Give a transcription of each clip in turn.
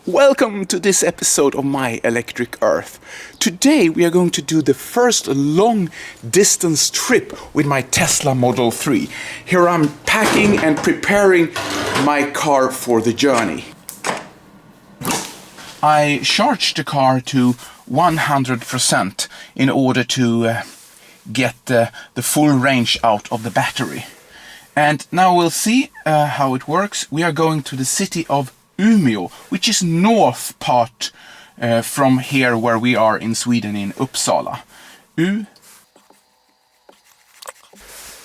Welcome to this episode of My Electric Earth. Today we are going to do the first long distance trip with my Tesla Model 3. Here I'm packing and preparing my car for the journey. I charged the car to 100% in order to get the full range out of the battery. And now we'll see how it works. We are going to the city of Umeå, which is north part from here where we are in Sweden, in Uppsala.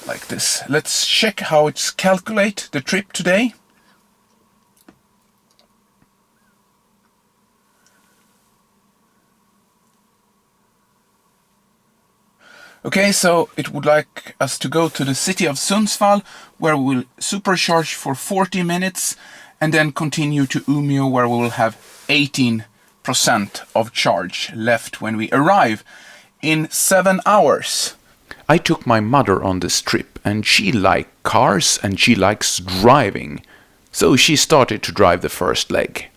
Like this. Let's check how it's calculate the trip today. Okay, so it would like us to go to the city of Sundsvall, where we will supercharge for 40 minutes and then continue to Umeå, where we will have 18% of charge left when we arrive in 7 hours. I took my mother on this trip, and she likes cars and she likes driving. So she started to drive the first leg.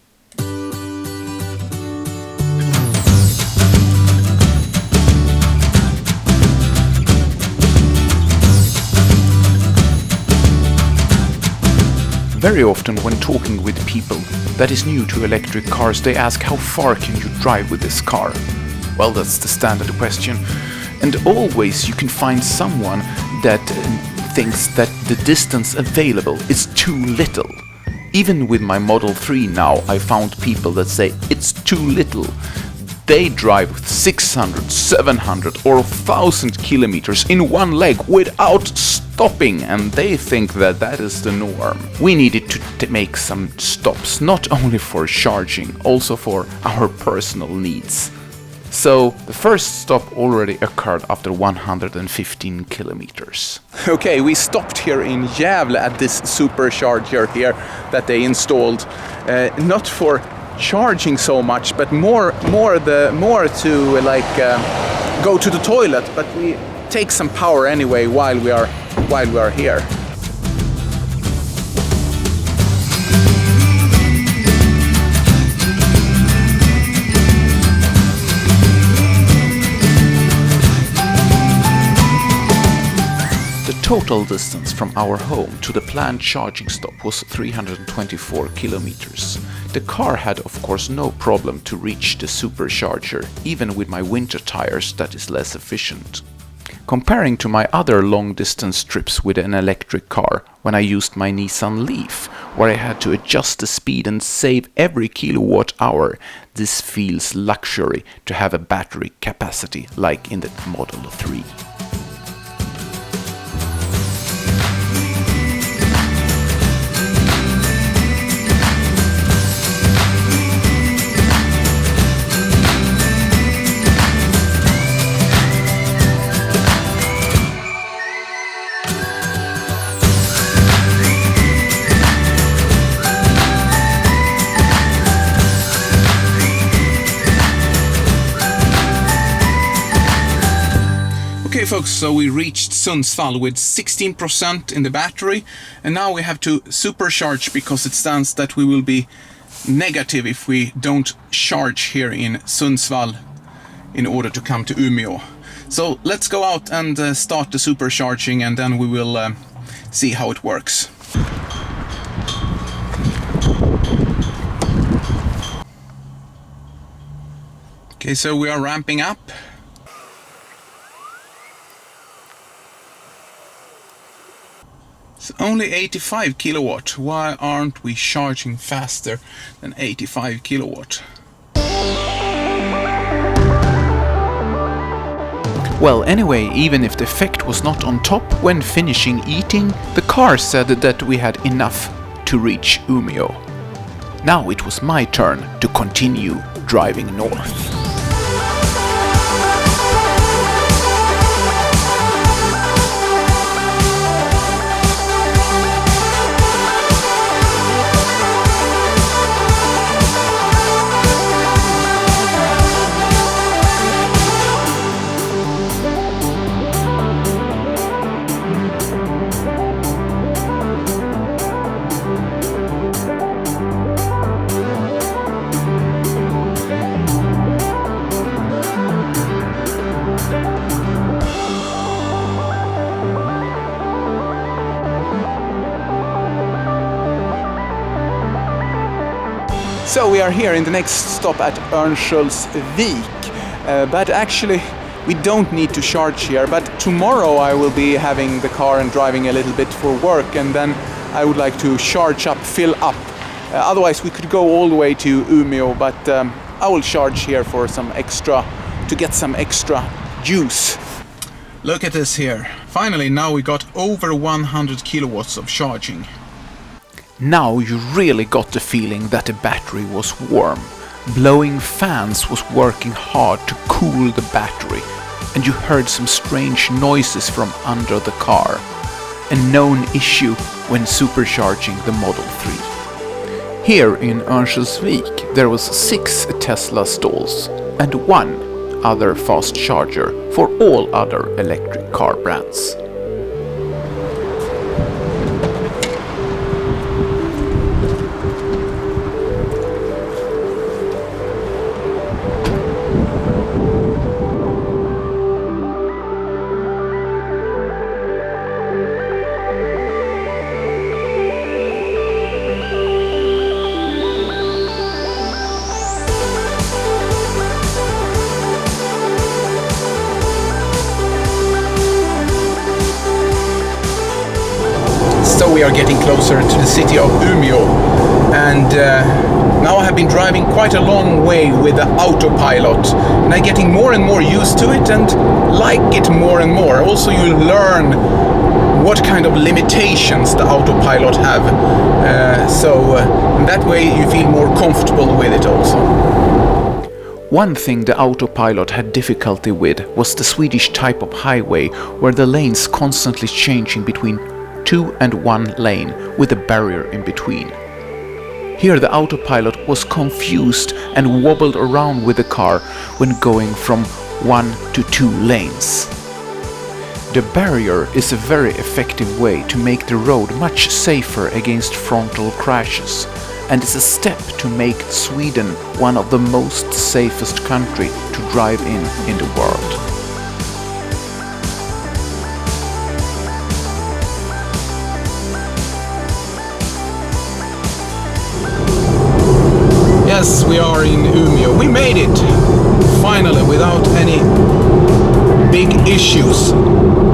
Very often when talking with people that is new to electric cars, they ask how far can you drive with this car? Well, that's the standard question. And always you can find someone that thinks that the distance available is too little. Even with my Model 3 now, I found people that say it's too little. They drive with 600, 700 or 1000 kilometers in one leg without stopping, and they think that that is the norm. We needed to make some stops, not only for charging, also for our personal needs. So the first stop already occurred after 115 kilometers. Okay, we stopped here in Gävle at this supercharger here that they installed, not for charging so much, but more to like go to the toilet. But we take some power anyway while we are here. The total distance from our home to the planned charging stop was 324 kilometers. The car had of course no problem to reach the supercharger, even with my winter tires that is less efficient. Comparing to my other long distance trips with an electric car, when I used my Nissan LEAF, where I had to adjust the speed and save every kilowatt hour, this feels luxury to have a battery capacity like in the Model 3. Okay folks, so we reached Sundsvall with 16% in the battery, and now we have to supercharge because it stands that we will be negative if we don't charge here in Sundsvall in order to come to Umeå. So let's go out and start the supercharging, and then we will see how it works. Okay, so we are ramping up. It's only 85 kilowatt. Why aren't we charging faster than 85 kilowatt? Well, anyway, even if the effect was not on top, when finishing eating, the car said that we had enough to reach Umeå. Now it was my turn to continue driving north. So we are here in the next stop at Örnsköldsvik, but actually we don't need to charge here, but tomorrow I will be having the car and driving a little bit for work, and then I would like to charge up, fill up. Otherwise we could go all the way to Umeå, but I will charge here for some extra, to get some extra juice. Look at this here. Finally, now we got over 100 kilowatts of charging. Now you really got the feeling that the battery was warm. Blowing fans was working hard to cool the battery, and you heard some strange noises from under the car. A known issue when supercharging the Model 3. Here in Örnsköldsvik there was 6 Tesla stalls and 1 other fast charger for all other electric car brands. So we are getting closer to the city of Umeå, and now I have been driving quite a long way with the Autopilot, and I'm getting more and more used to it and like it more and more. Also you learn what kind of limitations the Autopilot have, so that way you feel more comfortable with it also. One thing the Autopilot had difficulty with was the Swedish type of highway where the lanes constantly changing between 2 and 1 lane with a barrier in between. Here the Autopilot was confused and wobbled around with the car when going from 1 to 2 lanes. The barrier is a very effective way to make the road much safer against frontal crashes, and is a step to make Sweden one of the most safest country to drive in the world. Yes, we are in Umeå. We made it! Finally, without any big issues,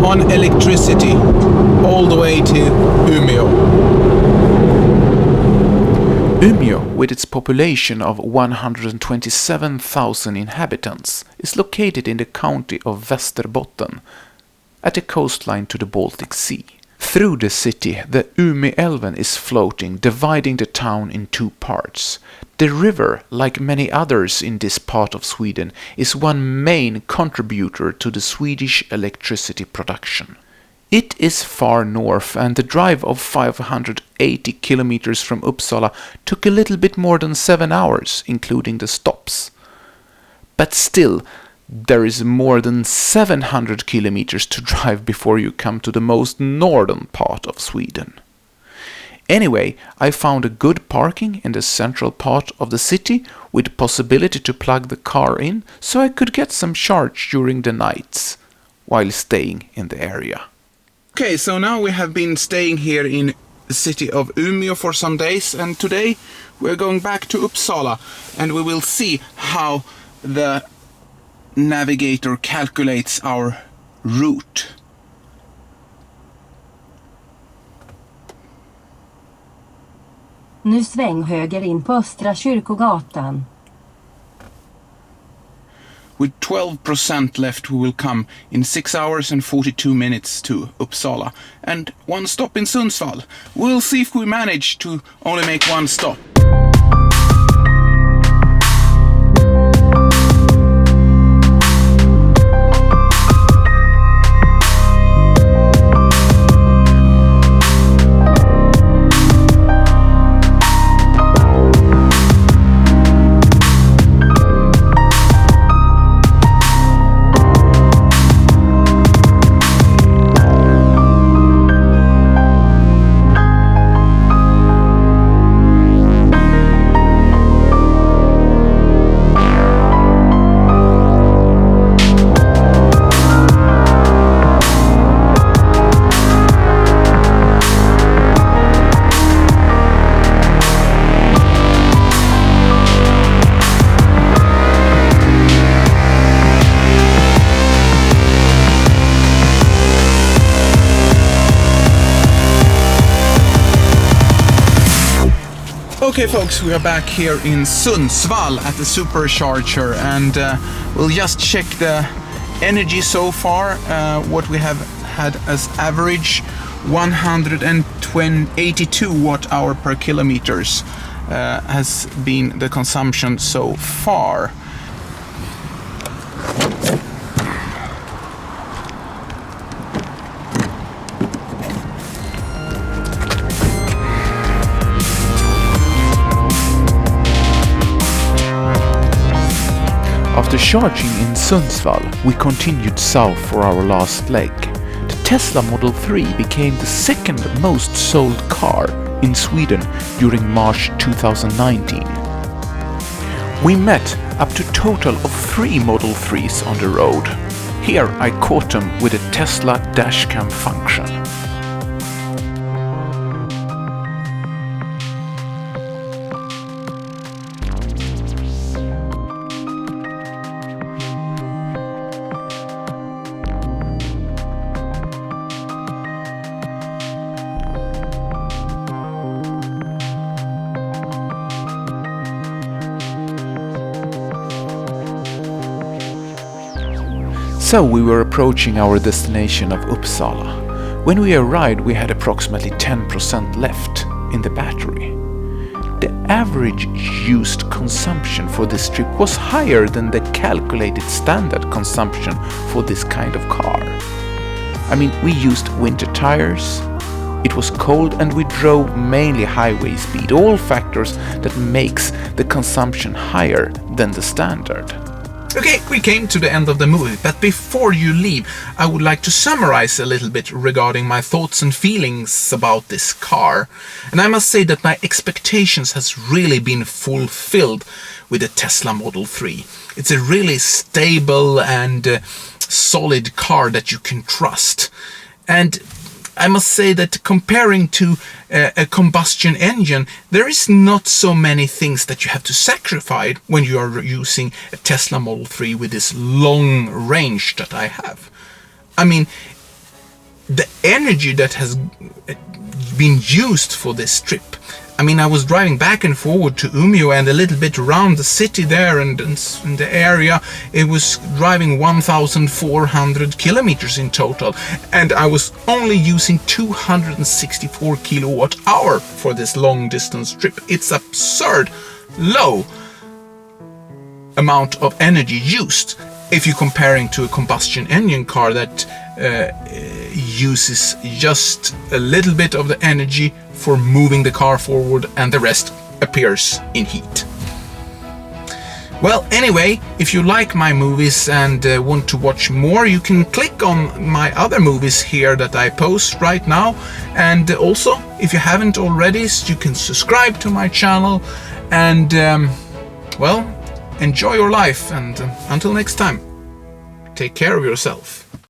on electricity, all the way to Umeå. Umeå, with its population of 127,000 inhabitants, is located in the county of Västerbotten, at the coastline to the Baltic Sea. Through the city, the Umeälven is floating, dividing the town in 2 parts. The river, like many others in this part of Sweden, is one main contributor to the Swedish electricity production. It is far north, and the drive of 580 kilometers from Uppsala took a little bit more than 7 hours, including the stops. But still, there is more than 700 kilometers to drive before you come to the most northern part of Sweden. Anyway, I found a good parking in the central part of the city with possibility to plug the car in, so I could get some charge during the nights while staying in the area. Okay, so now we have been staying here in the city of Umeå for some days, and today we're going back to Uppsala, and we will see how the navigator calculates our route. Nu sväng höger in på Östra Kyrkogatan. With 12% left we will come in 6 hours and 42 minutes to Uppsala, and 1 stop in Sundsvall. We'll see if we manage to only make 1 stop. Okay folks, we are back here in Sundsvall at the Supercharger, and we'll just check the energy so far. What we have had as average 182 watt-hour per kilometers has been the consumption so far. After charging in Sundsvall, we continued south for our last leg. The Tesla Model 3 became the second most sold car in Sweden during March 2019. We met up to a total of 3 Model 3s on the road. Here I caught them with a Tesla dashcam function. So we were approaching our destination of Uppsala. When we arrived, we had approximately 10% left in the battery. The average used consumption for this trip was higher than the calculated standard consumption for this kind of car. I mean, we used winter tires, it was cold, and we drove mainly highway speed, all factors that makes the consumption higher than the standard. Okay, we came to the end of the movie, but before you leave, I would like to summarize a little bit regarding my thoughts and feelings about this car. And I must say that my expectations has really been fulfilled with the Tesla Model 3. It's a really stable and solid car that you can trust. And I must say that comparing to a combustion engine, there is not so many things that you have to sacrifice when you are using a Tesla Model 3 with this long range that I have. I mean, the energy that has been used for this trip. I mean, I was driving back and forward to Umeå and a little bit around the city there and in the area. It was driving 1,400 kilometers in total, and I was only using 264 kilowatt hour for this long distance trip. It's absurd low amount of energy used if you're comparing to a combustion engine car that uses just a little bit of the energy for moving the car forward, and the rest appears in heat. Well, anyway, if you like my movies and want to watch more, you can click on my other movies here that I post right now. And also, if you haven't already, you can subscribe to my channel and, well, enjoy your life. And until next time, take care of yourself.